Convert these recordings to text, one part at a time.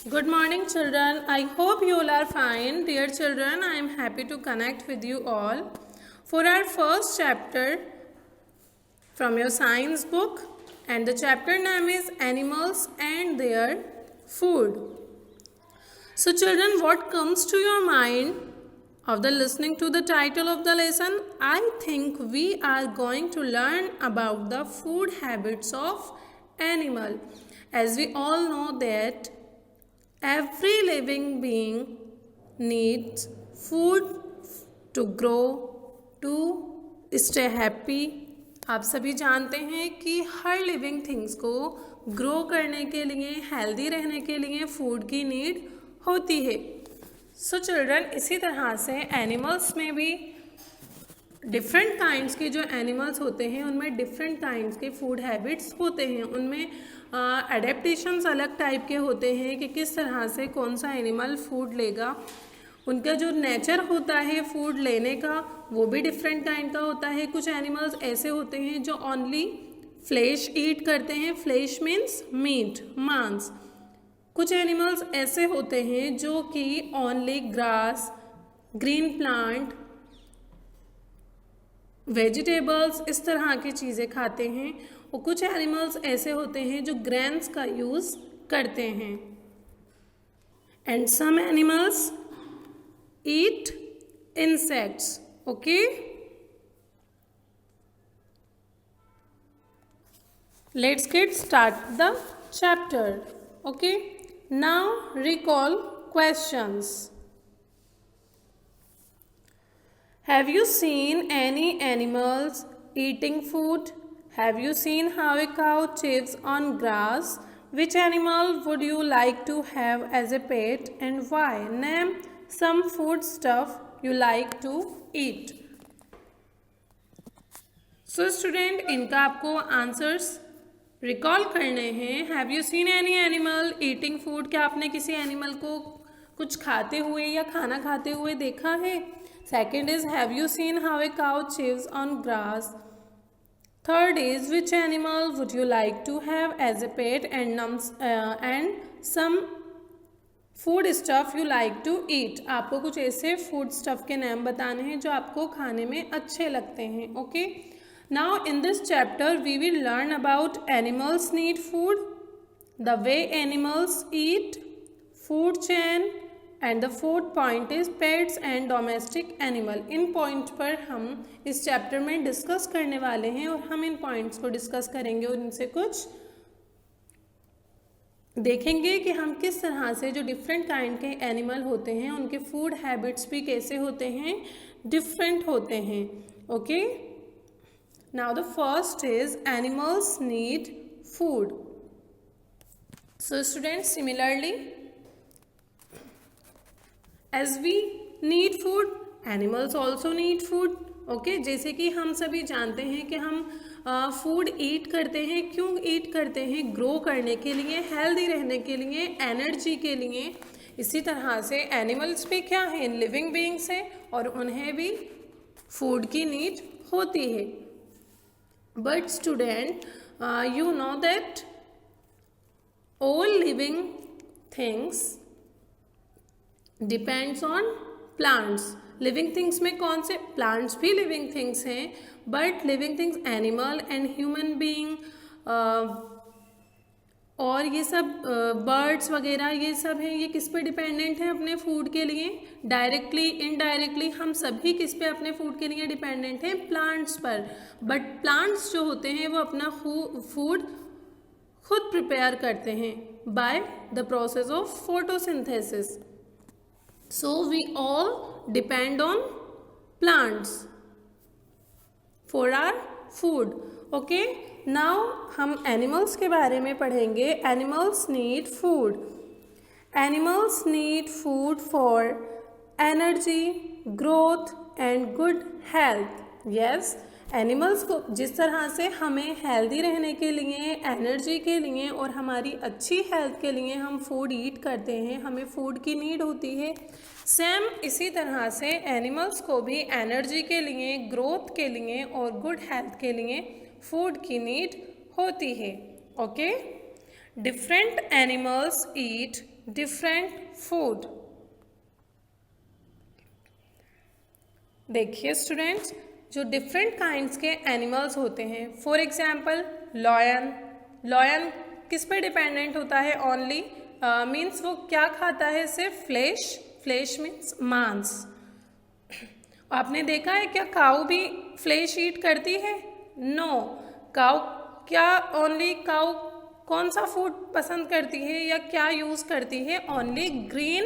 Good morning, children. I hope you all are fine. Dear children, I am happy to connect with you all for our first chapter from your science book, and the chapter name is Animals and Their Food. So, children, what comes to your mind after listening to the title of the lesson? I think we are going to learn about the food habits of animal. As we all know that every living being needs food to grow, to stay happy. आप सभी जानते हैं कि हर living things को grow करने के लिए, healthy रहने के लिए फूड की नीड होती है. सो चिल्ड्रन, इसी तरह से एनिमल्स में भी डिफरेंट काइंड्स के जो एनिमल्स होते हैं उनमें डिफरेंट काइंड्स के फूड हैबिट्स होते हैं. उनमें एडेप्टेशंस अलग टाइप के होते हैं कि किस तरह से कौन सा एनिमल फूड लेगा. उनका जो नेचर होता है फूड लेने का वो भी डिफरेंट काइंड का होता है. कुछ एनिमल्स ऐसे होते हैं जो ओनली फ्लेश ईट करते हैं. फ्लेश मीन्स मीट, मांस. कुछ एनिमल्स ऐसे होते हैं जो कि only grass, green plant, vegetables, इस तरह की चीज़ें खाते हैं. और कुछ एनिमल्स ऐसे होते हैं जो ग्रेन्स का यूज़ करते हैं. And some animals eat insects. Okay, let's get start the chapter. Okay, now recall questions. Have you seen any animals eating food? Have you seen how a cow chews on grass? Which animal would you like to have as a pet and why? Name some food stuff you like to eat. So student, इनका आपको answers recall करने हैं. Have you seen any animal eating food? क्या आपने किसी animal को कुछ खाते हुए या खाना खाते हुए देखा है? Second is, have you seen how a cow chews on grass? Third is, which animal would you like to have as a pet and some food stuff you like to eat. आपको कुछ ऐसे food stuff के नाम बताने हैं जो आपको खाने में अच्छे लगते हैं. Okay? Now in this chapter we will learn about animals need food, the way animals eat, food chain, and the fourth point is pets and domestic animal. In point पर हम इस चैप्टर में डिस्कस करने वाले हैं और हम इन points को डिस्कस करेंगे और इनसे कुछ देखेंगे कि हम किस तरह से जो डिफरेंट काइंड के एनिमल होते हैं उनके फूड हैबिट्स भी कैसे होते हैं, डिफरेंट होते हैं. Okay, now the first is animals need food. So students, similarly as we need food, animals also need food. Okay, जैसे कि हम सभी जानते हैं कि हम फूड ईट करते हैं. क्यों ईट करते हैं? ग्रो करने के लिए, हेल्दी रहने के लिए, एनर्जी के लिए. इसी तरह से एनिमल्स भी क्या हैं? लिविंग बीइंग्स हैं और उन्हें भी फूड की नीड होती है. But student, you know that all living things depends on plants. Living things में कौन से? प्लांट्स भी लिविंग थिंग्स हैं, but living things animal and human being और ये सब बर्ड्स वगैरह ये सब हैं, ये किस पे डिपेंडेंट हैं अपने फूड के लिए? डायरेक्टली, इनडायरेक्टली हम सभी किस पे अपने फूड के लिए डिपेंडेंट हैं? प्लांट्स पर. बट प्लांट्स जो होते हैं वो अपना फूड खुद प्रिपेयर करते हैं by the process of photosynthesis. So we all depend on plants for our food. Okay, now हम animals के बारे में पढ़ेंगे. Animals need food. Animals need food for energy, growth and good health. Yes, animals को जिस तरह से हमें हेल्दी रहने के लिए, एनर्जी के लिए और हमारी अच्छी हेल्थ के लिए हम फूड ईट करते हैं, हमें फूड की नीड होती है. सेम इसी तरह से एनिमल्स को भी एनर्जी के लिए, ग्रोथ के लिए और गुड हेल्थ के लिए फूड की नीड होती है. Okay, different animals eat different food. देखिए स्टूडेंट्स, जो डिफरेंट काइंड्स के एनिमल्स होते हैं, फॉर एग्जाम्पल लॉयन किस पे डिपेंडेंट होता है? ओनली मीन्स वो क्या खाता है? सिर्फ फ्लैश मीन्स मांस। आपने देखा है क्या काऊ भी फ्लैश ईट करती है? नो। काऊ क्या ओनली काऊ कौन सा फूड पसंद करती है या क्या यूज करती है? ओनली ग्रीन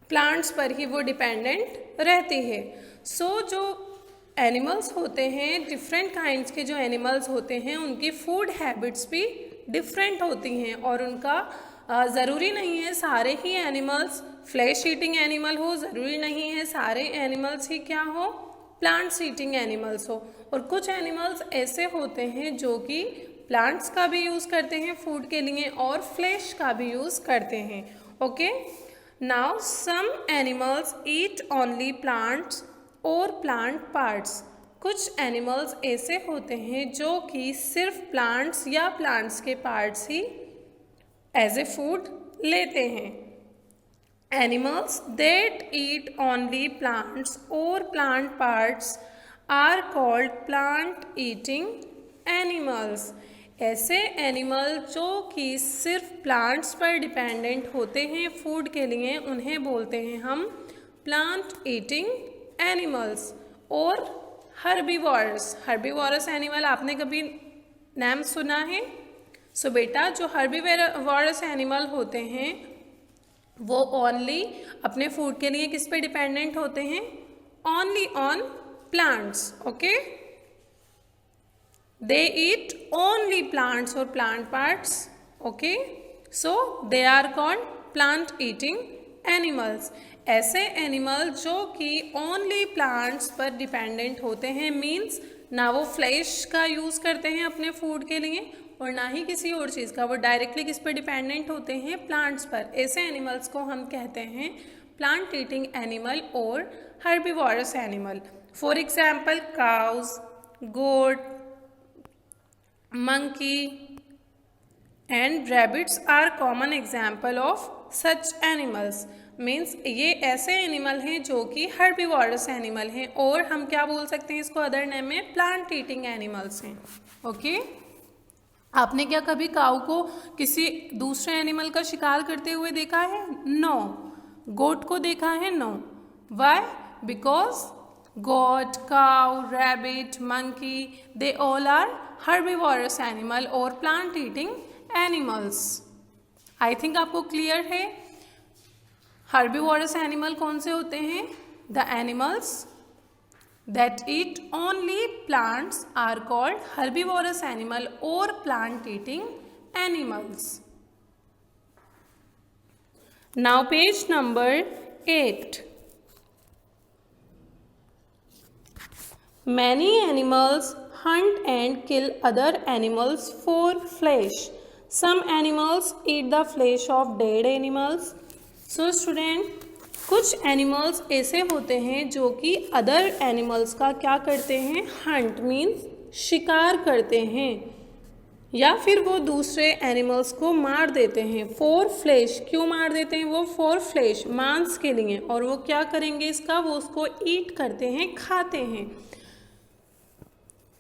प्लांट्स पर ही वो डिपेंडेंट रहती है। सो जो एनिमल्स होते हैं, डिफरेंट काइंड्स के जो एनिमल्स होते हैं, उनकी फूड हैबिट्स भी डिफरेंट होती हैं और उनका ज़रूरी नहीं है सारे ही एनिमल्स फ्लैश ईटिंग एनिमल हो, ज़रूरी नहीं है सारे एनिमल्स ही क्या हो? प्लांट्स ईटिंग एनिमल्स हो। और कुछ एनिमल्स ऐसे होते हैं जो कि प्लांट्स का भी यूज़ करते हैं फूड के लिए और फ्लैश का भी यूज़ करते हैं। Okay, now some animals eat only plants और प्लांट पार्ट्स। कुछ एनिमल्स ऐसे होते हैं जो कि सिर्फ प्लांट्स या प्लांट्स के पार्ट्स ही एज ए फूड लेते हैं। Animals that eat only plants और plant parts are called plant eating animals. ऐसे एनिमल जो कि सिर्फ प्लांट्स पर डिपेंडेंट होते हैं फूड के लिए, उन्हें बोलते हैं हम प्लांट ईटिंग एनिमल्स। और हर्बीवोरस एनिमल आपने कभी नाम सुना है? सो बेटा, जो हर्बीवोरस एनिमल होते हैं वो ओनली अपने फूड के लिए किस पे डिपेंडेंट होते हैं? Only on plants. Okay, they eat only plants और plant parts. Okay, so they are called plant eating animals. ऐसे एनिमल जो कि ओनली प्लांट्स पर डिपेंडेंट होते हैं, मीन्स ना वो फ्लैश का यूज़ करते हैं अपने फूड के लिए और ना ही किसी और चीज़ का, वो डायरेक्टली किस पर डिपेंडेंट होते हैं? प्लांट्स पर। ऐसे एनिमल्स को हम कहते हैं प्लांट ईटिंग एनिमल और herbivorous animal. For example cows, goat, monkey and rabbits are common example of such animals. Means ये ऐसे एनिमल हैं जो कि हर्बीवोरस एनिमल हैं और हम क्या बोल सकते हैं इसको अदर नेम में? प्लांट ईटिंग एनिमल्स हैं। ओके, आपने क्या कभी काऊ को किसी दूसरे एनिमल का शिकार करते हुए देखा है? नो। गोट को देखा है? No. Why? Because goat, cow, rabbit, monkey, they all are herbivorous animal और plant eating animals. I think आपको क्लियर है। हर्बीवोरस एनिमल कौन से होते हैं? The animals that eat only plants are called herbivorous animal or plant eating animals. Now page number 8. Many animals hunt and kill other animals for flesh. Some animals eat the flesh of dead animals. So student, कुछ animals ऐसे होते हैं जो कि other animals का क्या करते हैं? हंट मीन्स शिकार करते हैं या फिर वो दूसरे एनिमल्स को मार देते हैं फॉर फ्लैश। क्यों मार देते हैं वो? फॉर फ्लैश, मांस के लिए। और वो क्या करेंगे इसका? वो उसको ईट करते हैं, खाते हैं।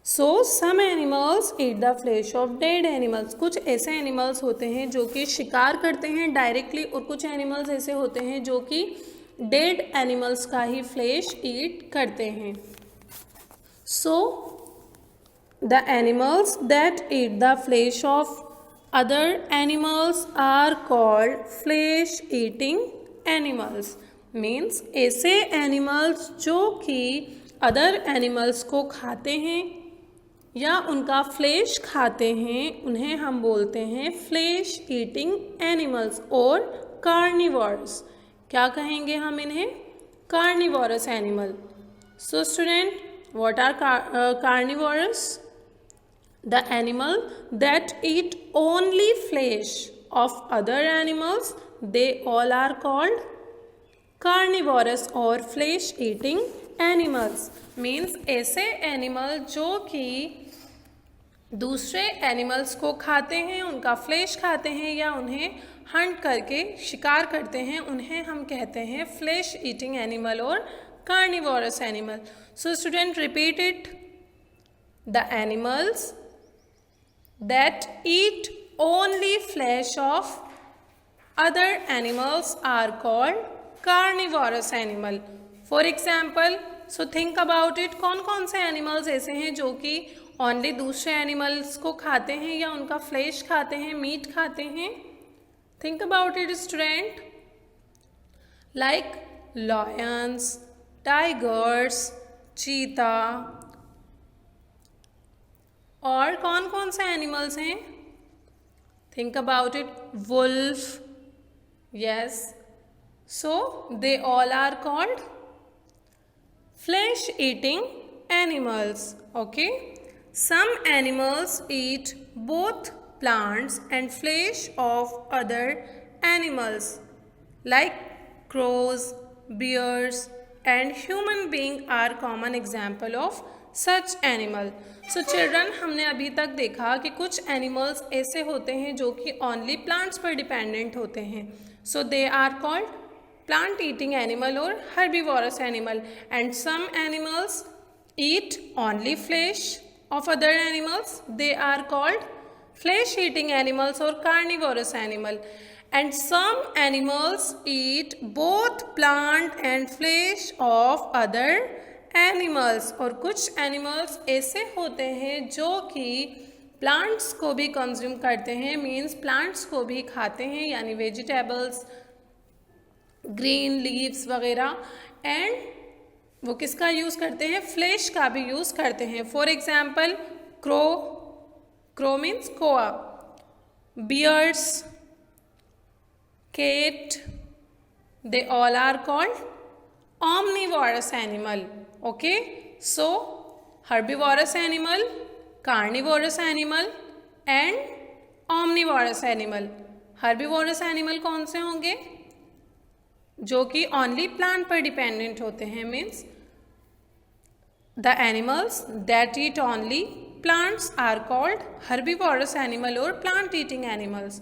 So some animals eat the flesh of dead animals. कुछ ऐसे एनिमल्स होते हैं जो कि शिकार करते हैं डायरेक्टली और कुछ एनिमल्स ऐसे होते हैं जो कि डेड एनिमल्स का ही फ्लैश ईट करते हैं। So the animals that eat the flesh of other animals are called flesh eating animals. Means ऐसे एनिमल्स जो कि अदर एनिमल्स को खाते हैं या उनका फ्लैश खाते हैं, उन्हें हम बोलते हैं फ्लैश ईटिंग एनिमल्स और कार्निवोरस। क्या कहेंगे हम इन्हें? Carnivorous animal. So student, what are carnivorous? The animal that eat only flesh of other animals, they all are called carnivorous और फ्लैश ईटिंग एनिमल्स। मीन्स ऐसे एनिमल जो कि दूसरे एनिमल्स को खाते हैं, उनका फ्लैश खाते हैं या उन्हें हंट करके शिकार करते हैं, उन्हें हम कहते हैं फ्लैश ईटिंग एनिमल और carnivorous animal. So student repeat it. The animals that eat only flesh of other animals are called carnivorous animal. For example, so think about it. कौन कौन से एनिमल्स ऐसे हैं जो कि ओनली दूसरे एनिमल्स को खाते हैं या उनका फ्लैश खाते हैं, मीट खाते हैं? Think about it student. Like lions, tigers, cheetah. और कौन कौन से एनिमल्स हैं? Think about it. Wolf. Yes, so they all are called flesh eating animals. Okay, some animals eat both plants and flesh of other animals like crows, bears and human being are common example of such animal. So children, हमने अभी तक देखा कि कुछ animals ऐसे होते हैं जो कि ओनली प्लांट्स पर डिपेंडेंट होते हैं. So they are called plant eating animal or herbivorous animal, and some animals eat only flesh of other animals. They are called flesh eating animals or carnivorous animal, and some animals eat both plant and flesh of other animals. और कुछ animals ऐसे होते हैं जो कि plants को भी consume करते हैं, मीन्स प्लांट्स को भी खाते हैं, यानी वेजिटेबल्स, ग्रीन लीव्स वगैरह. एंड वो किसका यूज़ करते हैं? फ्लैश का भी यूज़ करते हैं. For example crow. Crow means कोआ. Bears, cat, they all are called omnivorous animal. Okay, so herbivorous animal, carnivorous animal and omnivorous animal. herbivorous animal कौन से होंगे? जो कि ओनली प्लांट पर डिपेंडेंट होते हैं, means the animals that eat only plants are called herbivorous animal or plant eating animals.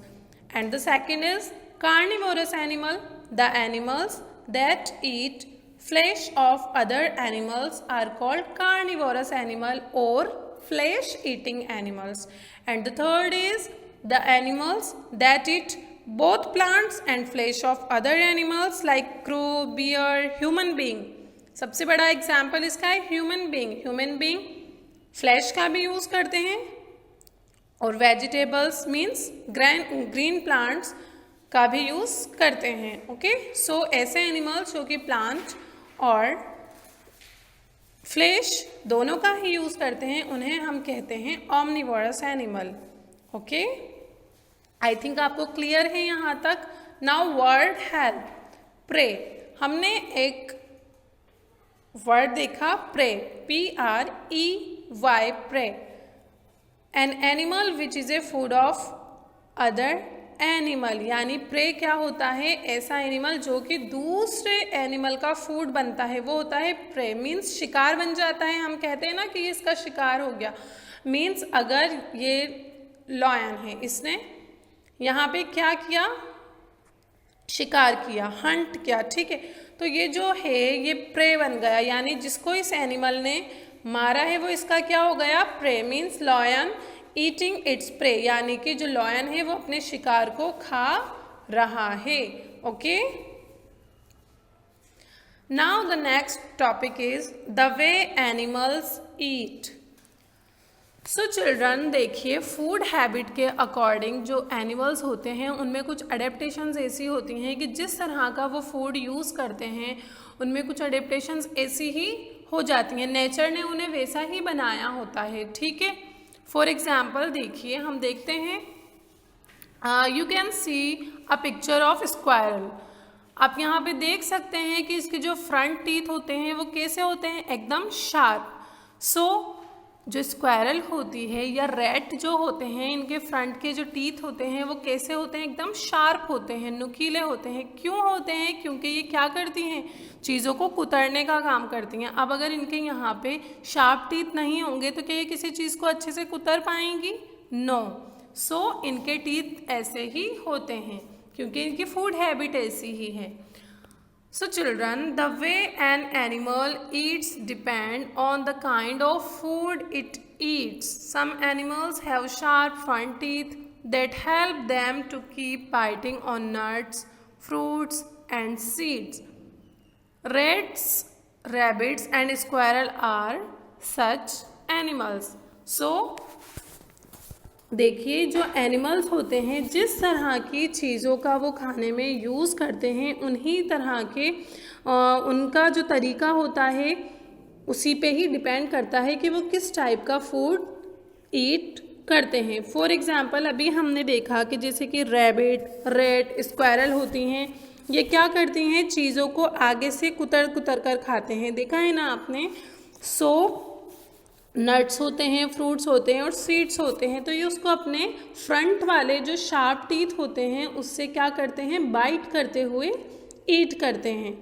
And the second is carnivorous animal. The animals that eat flesh of other animals are called carnivorous animal or flesh eating animals. And the third is the animals that eat both plants and flesh of other animals like crow, bear, human being. सबसे बड़ा example इसका है human being. Human being flash का भी use करते हैं और vegetables means green plants का भी यूज़ करते हैं. ओके, सो ऐसे एनिमल्स जो कि प्लांट और फ्लैश दोनों का ही यूज़ करते हैं, उन्हें हम कहते हैं omnivorous animal. Okay, I think आपको क्लियर है यहाँ तक. Now word help. प्रे. हमने एक वर्ड देखा prey, PREY, prey. An animal which is a food of other animal. यानी प्रे क्या होता है? ऐसा एनिमल जो कि दूसरे एनिमल का फूड बनता है, वो होता है प्रे. मीन्स शिकार बन जाता है. हम कहते हैं ना कि इसका शिकार हो गया. मीन्स अगर ये लॉयन है, इसने यहाँ पे क्या किया? शिकार किया, हंट किया. ठीक है, तो ये जो है ये प्रे बन गया, यानी जिसको इस एनिमल ने मारा है वो इसका क्या हो गया? Prey. Means lion eating its prey, यानी कि जो लॉयन है वो अपने शिकार को खा रहा है. Okay, now the next topic is the way animals eat. So children, देखिए फूड हैबिट के अकॉर्डिंग जो एनिमल्स होते हैं उनमें कुछ अडेप्टेशंस ऐसी होती हैं कि जिस तरह का वो फूड यूज़ करते हैं उनमें कुछ अडेप्टेशंस ऐसी ही हो जाती हैं. नेचर ने उन्हें वैसा ही बनाया होता है. ठीक है, फॉर एग्जाम्पल देखिए, हम देखते हैं you can C a picture of squirrel. आप यहाँ पे देख सकते हैं कि इसके जो फ्रंट टीथ होते हैं वो कैसे होते हैं? एकदम शार्प. सो जो स्क्वायरल होती है या रैट जो होते हैं, इनके फ्रंट के जो टीथ होते हैं वो कैसे होते हैं, एकदम शार्प होते हैं, नुकीले होते हैं। क्यों होते हैं? क्योंकि ये क्या करती हैं, चीज़ों को कुतरने का काम करती हैं। अब अगर इनके यहाँ पे शार्प टीथ नहीं होंगे तो क्या ये किसी चीज़ को अच्छे से कुतर पाएंगी? नो। सो इनके टीथ ऐसे ही होते हैं क्योंकि इनकी फूड हैबिट ऐसी ही है। So children, the way an animal eats depend on the kind of food it eats. Some animals have sharp front teeth that help them to keep biting on nuts, fruits and seeds. Rats, rabbits and squirrel are such animals. So देखिए, जो animals होते हैं जिस तरह की चीज़ों का वो खाने में यूज़ करते हैं उन्हीं तरह के उनका जो तरीका होता है उसी पे ही डिपेंड करता है कि वो किस टाइप का फूड ईट करते हैं। फॉर एग्ज़ाम्पल अभी हमने देखा कि जैसे कि रैबिट, रेट, स्क्वायरल होती हैं, ये क्या करती हैं, चीज़ों को आगे से कुतर कुतर कर खाते हैं, देखा है ना आपने। सो नट्स होते हैं, फ्रूट्स होते हैं और सीड्स होते हैं, तो ये उसको अपने फ्रंट वाले जो शार्प टीथ होते हैं उससे क्या करते हैं, बाइट करते हुए ईट करते हैं।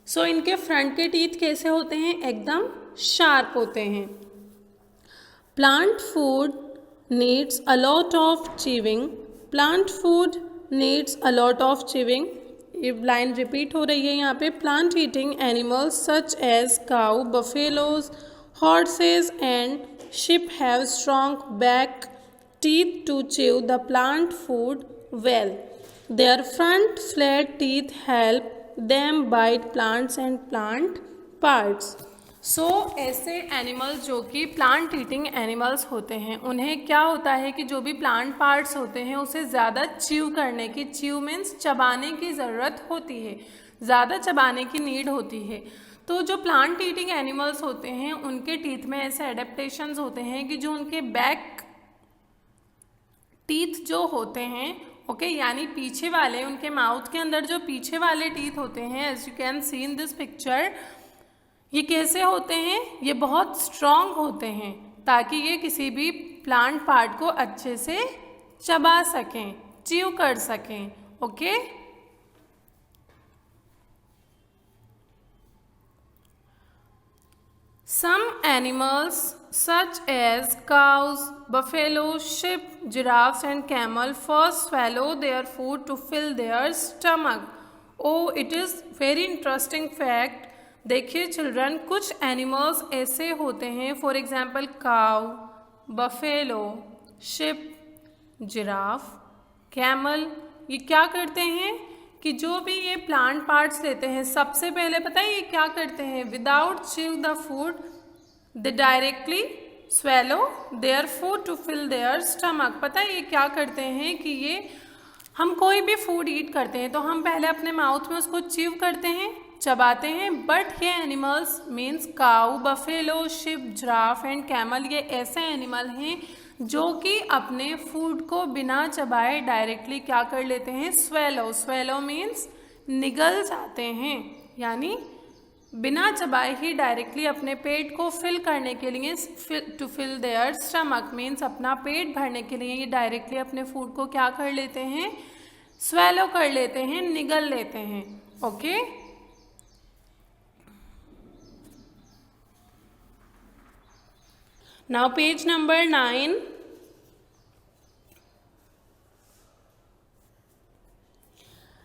सो इनके फ्रंट के टीथ कैसे होते हैं, एकदम शार्प होते हैं। Plant food needs a lot of chewing. Plant food needs a lot of chewing. ये लाइन रिपीट हो रही है यहाँ पे। Plant eating animals such as cow, buffaloes, horses and sheep have strong back teeth to chew the plant food well. Their front flat teeth help them bite plants and plant parts. So ऐसे animals जो कि plant eating animals होते हैं उन्हें क्या होता है कि जो भी प्लांट पार्ट्स होते हैं उसे ज़्यादा च्यू करने की, च्यू मीन्स चबाने की ज़रूरत होती है, ज़्यादा चबाने की नीड होती है। तो जो प्लांट ईटिंग एनिमल्स होते हैं उनके टीथ में ऐसे एडेप्टेशंस होते हैं कि जो उनके बैक टीथ जो होते हैं, ओके, यानी पीछे वाले, उनके माउथ के अंदर जो पीछे वाले टीथ होते हैं, as you can see in this picture, ये कैसे होते हैं, ये बहुत स्ट्रॉन्ग होते हैं ताकि ये किसी भी प्लांट पार्ट को अच्छे से चबा सकें, च्यू कर सकें, okay. Some animals such as cows, buffalo, sheep, giraffes and camel first swallow their food to fill their stomach. Oh, it is very interesting fact. देखिए चिल्ड्रन, कुछ एनिमल्स ऐसे होते हैं, for example cow, buffalo, ship, giraffe, camel, ये क्या करते हैं कि जो भी ये प्लांट पार्ट्स लेते हैं सबसे पहले पता है ये क्या करते हैं, without chew the food they directly swallow their food to fill their stomach. पता है ये क्या करते हैं कि ये हम कोई भी फूड ईट करते हैं तो हम पहले अपने माउथ में उसको च्यू करते हैं, चबाते हैं, बट ये animals means cow, buffalo, ship, giraffe and camel, ये ऐसे एनिमल हैं जो कि अपने फूड को बिना चबाए डायरेक्टली क्या कर लेते हैं, स्वेलो। स्वेलो मीन्स निगल जाते हैं, यानी बिना चबाए ही डायरेक्टली अपने पेट को फिल करने के लिए, to fill their stomach means अपना पेट भरने के लिए ये डायरेक्टली अपने फूड को क्या कर लेते हैं, स्वेलो कर लेते हैं, निगल लेते हैं, okay. Now page number 9.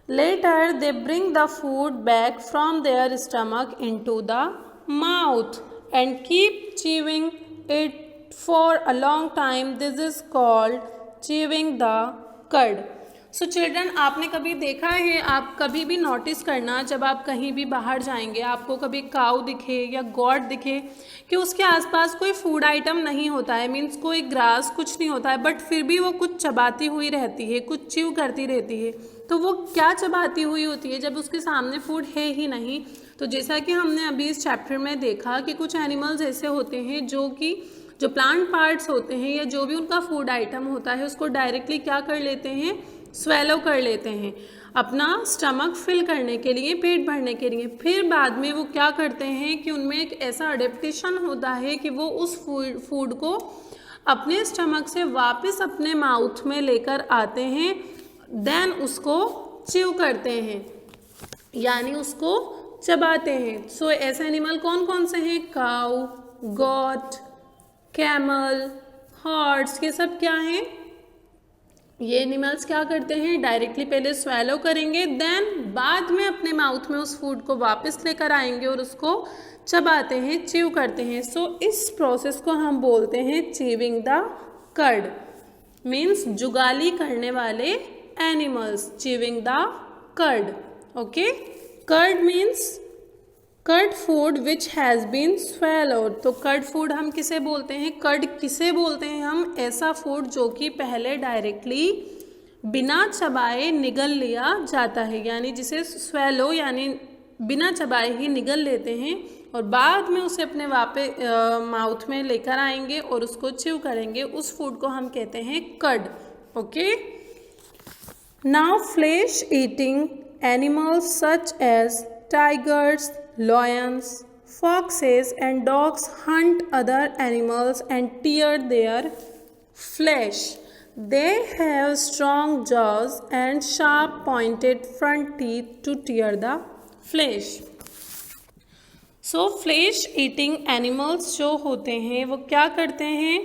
Later they bring the food back from their stomach into the mouth and keep chewing it for a long time. This is called chewing the cud. So children, आपने कभी देखा है, आप कभी भी notice करना जब आप कहीं भी बाहर जाएंगे, आपको कभी काऊ दिखे या गॉड दिखे कि उसके आसपास कोई फूड आइटम नहीं होता है, मीन्स कोई ग्रास कुछ नहीं होता है, बट फिर भी वो कुछ चबाती हुई रहती है, कुछ च्यू करती रहती है। तो वो क्या चबाती हुई होती है जब उसके सामने फूड है ही नहीं। तो जैसा कि हमने अभी इस चैप्टर में देखा कि कुछ एनिमल्स ऐसे होते हैं जो कि जो प्लांट पार्ट्स होते हैं या जो भी उनका फूड आइटम होता है उसको डायरेक्टली क्या कर लेते हैं, स्वेलो कर लेते हैं अपना स्टमक फिल करने के लिए, पेट भरने के लिए। फिर बाद में वो क्या करते हैं कि उनमें एक ऐसा अडेप्टेशन होता है कि वो उस फूड को अपने स्टमक से वापस अपने माउथ में लेकर आते हैं, देन उसको च्यू करते हैं, यानी उसको चबाते हैं। सो ऐसे एनिमल कौन कौन से हैं? काऊ, गॉट, कैमल, हॉर्स, ये सब क्या हैं? ये एनिमल्स क्या करते हैं? डायरेक्टली पहले स्वेलो करेंगे, देन बाद में अपने माउथ में उस फूड को वापस लेकर आएंगे और उसको चबाते हैं, च्यू करते हैं। सो इस प्रोसेस को हम बोलते हैं च्यूइंग द कर्ड, मीन्स जुगाली करने वाले animals, chewing the curd. Okay, curd means curd food which has been swallowed. तो कर्ड फूड हम किसे बोलते हैं? कर्ड किसे बोलते हैं हम? ऐसा फूड जो कि पहले डायरेक्टली बिना चबाए निगल लिया जाता है, यानी जिसे स्वेलो यानी बिना चबाए ही निगल लेते हैं और बाद में उसे अपने माउथ में लेकर आएंगे और उसको च्यू करेंगे। उस फूड को हम कहते हैं curd. Okay, now flesh eating animals such as tigers, lions, foxes and dogs hunt other animals and tear their flesh. They have strong jaws and sharp pointed front teeth to tear the flesh. So flesh eating animals जो होते हैं वो क्या करते हैं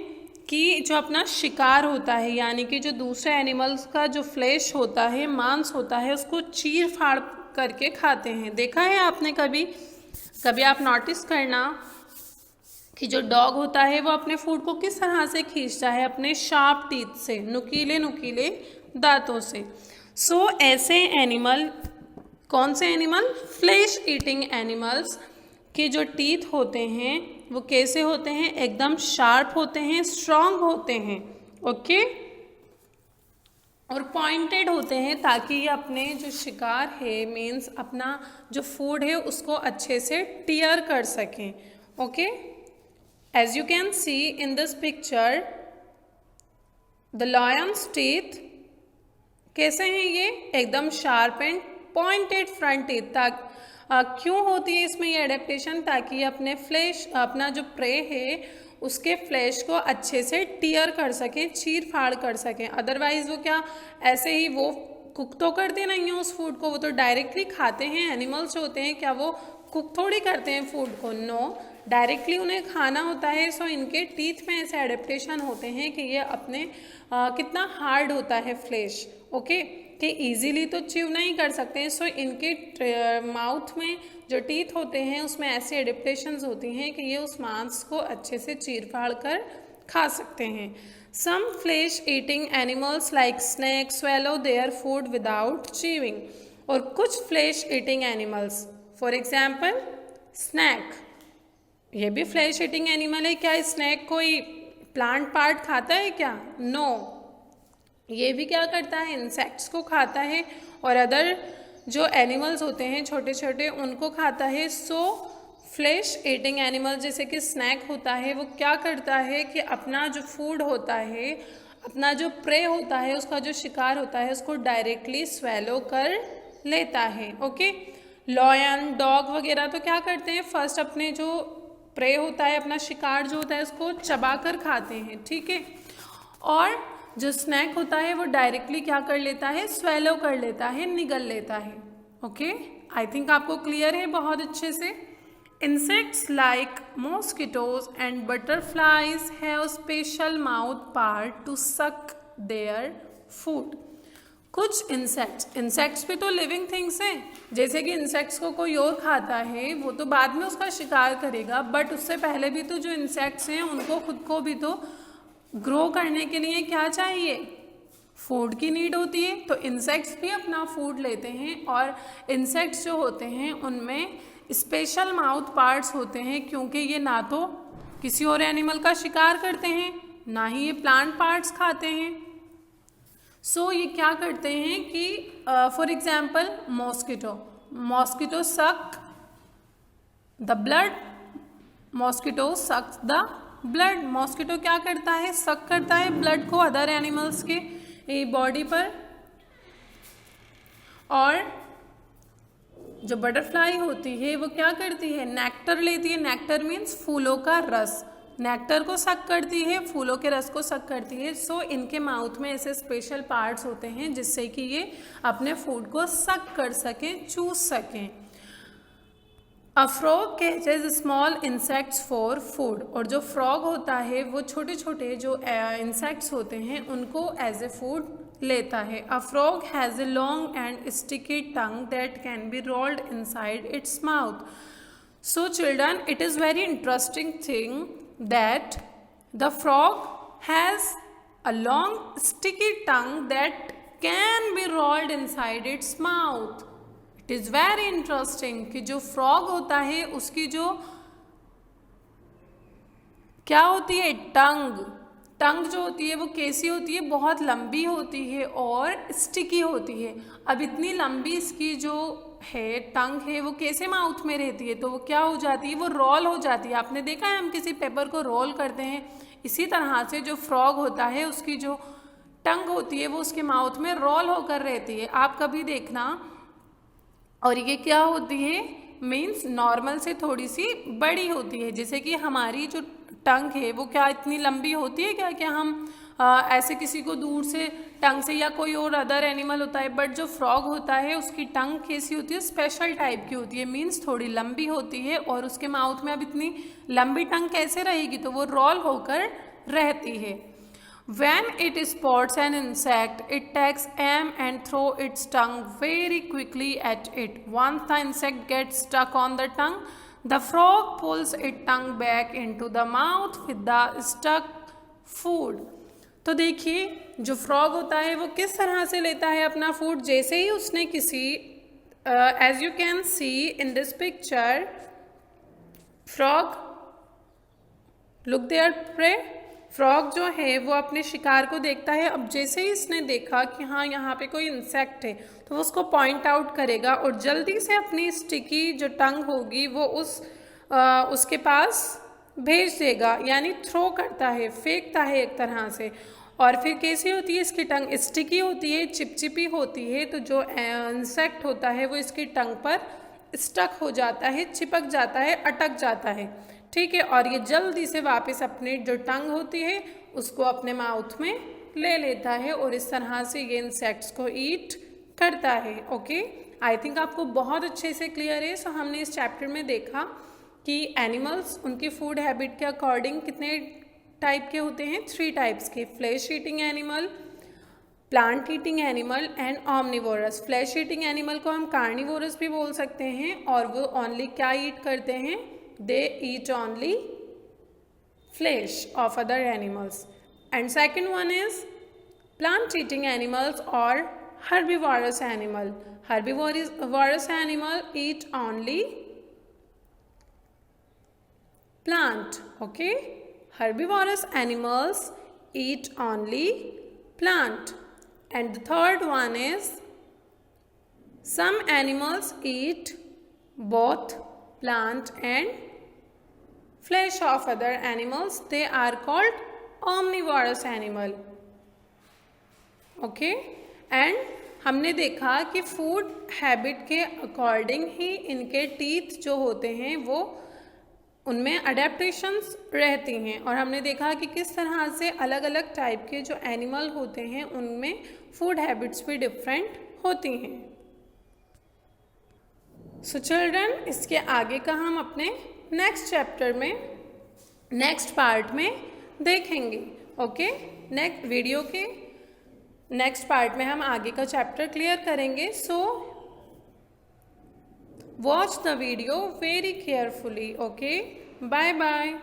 कि जो अपना शिकार होता है, यानी कि जो दूसरे एनिमल्स का जो फ्लैश होता है, मांस होता है, उसको चीर फाड़ करके खाते हैं। देखा है आपने कभी आप नोटिस करना कि जो डॉग होता है वो अपने फूड को किस तरह से खींचता है? अपने शार्प टीथ से, नुकीले नुकीले दांतों से। सो ऐसे एनिमल, कौन से एनिमल? फ्लैश ईटिंग एनिमल्स के जो टीथ होते हैं वो कैसे होते हैं? एकदम शार्प होते हैं, स्ट्रॉन्ग होते हैं। ओके, और पॉइंटेड होते हैं ताकि ये अपने जो शिकार है, मीन्स अपना जो फूड है, उसको अच्छे से टीयर कर सकें। Okay, as you can see in this picture the lions teeth कैसे हैं? ये एकदम sharp and pointed front teeth. क्यों होती है इसमें ये एडेप्टेशन? ताकि अपने फ्लैश, अपना जो प्रे है उसके फ्लैश को अच्छे से टीयर कर सकें, चीर फाड़ कर सकें। अदरवाइज वो क्या ऐसे ही वो कुक तो करते नहीं हैं उस फूड को, वो तो डायरेक्टली खाते हैं। एनिमल्स होते हैं, क्या वो कुक थोड़ी करते हैं फूड को? नो, डायरेक्टली उन्हें खाना होता है। सो इनके टीथ में ऐसे एडेप्टेशन होते हैं कि ये अपने कितना हार्ड होता है फ्लैश, ओके, कि इजीली तो च्यू नहीं कर सकते हैं। सो इनके माउथ में जो टीथ होते हैं उसमें ऐसी एडेप्टेशंस होती हैं कि ये उस मांस को अच्छे से चीर फाड़ कर खा सकते हैं। Some flesh eating animals like snake swallow their food without chewing. और कुछ flesh eating animals, for example snake, ये भी फ्लैश ईटिंग एनिमल है। क्या स्नैक कोई प्लांट पार्ट खाता है क्या? नो, ये भी क्या करता है? इंसेक्ट्स को खाता है और अदर जो एनिमल्स होते हैं छोटे छोटे उनको खाता है। सो फ्लैश ईटिंग एनिमल जैसे कि स्नैक होता है, वो क्या करता है कि अपना जो फूड होता है, अपना जो प्रे होता है, उसका जो शिकार होता है, उसको डायरेक्टली स्वेलो कर लेता है। ओके, लॉयन, डॉग वगैरह तो क्या करते हैं? फर्स्ट अपने जो प्रे होता है, अपना शिकार जो होता है, उसको चबा कर खाते हैं, ठीक है। और जो स्नैक होता है वो डायरेक्टली क्या कर लेता है? स्वेलो कर लेता है, निगल लेता है। ओके, आई थिंक आपको क्लियर है बहुत अच्छे से। Insects like mosquitoes and butterflies have special mouth part to suck their food. कुछ इंसेक्ट्स भी तो लिविंग थिंग्स हैं, जैसे कि इंसेक्ट्स को कोई और खाता है वो तो बाद में उसका शिकार करेगा, बट उससे पहले भी तो जो इंसेक्ट्स हैं उनको खुद को भी तो ग्रो करने के लिए क्या चाहिए? फूड की नीड होती है। तो इंसेक्ट्स भी अपना फूड लेते हैं और इंसेक्ट्स जो होते हैं उनमें स्पेशल माउथ पार्ट्स होते हैं, क्योंकि ये ना तो किसी और एनिमल का शिकार करते हैं, ना ही ये प्लांट पार्ट्स खाते हैं। सो ये क्या करते हैं कि for example mosquito suck the blood, mosquito sucks the blood. Mosquito क्या करता है? सक करता है ब्लड को अदर एनिमल्स के बॉडी पर। और जो बटरफ्लाई होती है वो क्या करती है, नेक्टर लेती है। नेक्टर मीन्स फूलों का रस, नेक्टर को सक करती है, फूलों के रस को सक करती है। सो इनके माउथ में ऐसे स्पेशल पार्ट्स होते हैं जिससे कि ये अपने फूड को सक कर सकें, चूस सकें। A frog catches small insects for food, और जो फ्रॉग होता है वो छोटे छोटे जो इंसेक्ट्स होते हैं उनको एज ए फूड लेता है। A frog has a long and sticky tongue that can be rolled inside its mouth. So children, it is very interesting thing that the frog has a long sticky tongue that can be rolled inside its mouth. It is very interesting कि जो frog होता है उसकी जो क्या होती है, टंग जो होती है वो कैसी होती है, बहुत लंबी होती है और स्टिकी होती है। अब इतनी लंबी इसकी जो है टंग है वो कैसे माउथ में रहती है, तो वो क्या हो जाती है, वो रोल हो जाती है। आपने देखा है हम किसी पेपर को रोल करते हैं, इसी तरह से जो फ्रॉग होता है उसकी जो टंग होती है वो उसके माउथ में रोल होकर रहती है। आप कभी देखना, और ये क्या होती है, मीन्स नॉर्मल से थोड़ी सी बड़ी होती है। जैसे कि हमारी जो टंग है वो क्या इतनी लंबी होती है क्या हम ऐसे किसी को दूर से टंग से, या कोई और अदर एनिमल होता है, बट जो फ्रॉग होता है उसकी टंग कैसी होती है, स्पेशल टाइप की होती है, मीन्स थोड़ी लंबी होती है। और उसके माउथ में अब इतनी लंबी टंग कैसे रहेगी, तो वो रोल होकर रहती है। When it spots an insect, it takes aim and throw its tongue very quickly at it. Once the insect gets stuck on the tongue, the frog pulls its tongue back into the mouth with the stuck food. तो देखिए जो frog होता है वो किस तरह से लेता है अपना फूड। जैसे ही उसने किसी as you can see in this picture, frog look their prey, frog जो है वो अपने शिकार को देखता है। अब जैसे ही इसने देखा कि हाँ यहाँ पे कोई इंसेक्ट है तो वो उसको पॉइंट आउट करेगा और जल्दी से अपनी स्टिकी जो टंग होगी वो उसके पास भेज देगा, यानी थ्रो करता है, फेंकता है एक तरह से। और फिर कैसी होती है इसकी टंग, स्टिकी होती है, चिपचिपी होती है। तो जो इंसेक्ट होता है वो इसकी टंग पर स्टक हो जाता है, चिपक जाता है, अटक जाता है, ठीक है। और ये जल्दी से वापस अपनी जो टंग होती है उसको अपने माउथ में ले लेता है और इस तरह से ये इंसेक्ट्स को ईट करता है। ओके, आई थिंक आपको बहुत अच्छे से क्लियर है। सो हमने इस चैप्टर में देखा कि एनिमल्स उनकी फूड हैबिट के अकॉर्डिंग कितने टाइप के होते हैं, 3 टाइप्स के, flesh eating animal, plant eating animal and omnivorous. Flesh eating animal को हम कार्निवोरस भी बोल सकते हैं, और वो ओनली क्या ईट करते हैं, they eat only flesh of other animals. And second one is plant eating animals और herbivorous animal. Herbivorous animal eat only plant. Okay, herbivorous animals eat only plant. And the third one is some animals eat both plant and flesh of other animals. They are called omnivorous animal. Okay, and हमने देखा कि food habit के according ही इनके teeth जो होते हैं वो उनमें अडेप्टेशंस रहती हैं, और हमने देखा कि किस तरह से अलग अलग टाइप के जो एनिमल होते हैं उनमें फूड हैबिट्स भी डिफरेंट होती हैं। सो चिल्ड्रन, इसके आगे का हम अपने नेक्स्ट चैप्टर में, नेक्स्ट पार्ट में देखेंगे। ओके, नेक्स्ट वीडियो के नेक्स्ट पार्ट में हम आगे का चैप्टर क्लियर करेंगे। So watch the video very carefully. Okay, bye bye.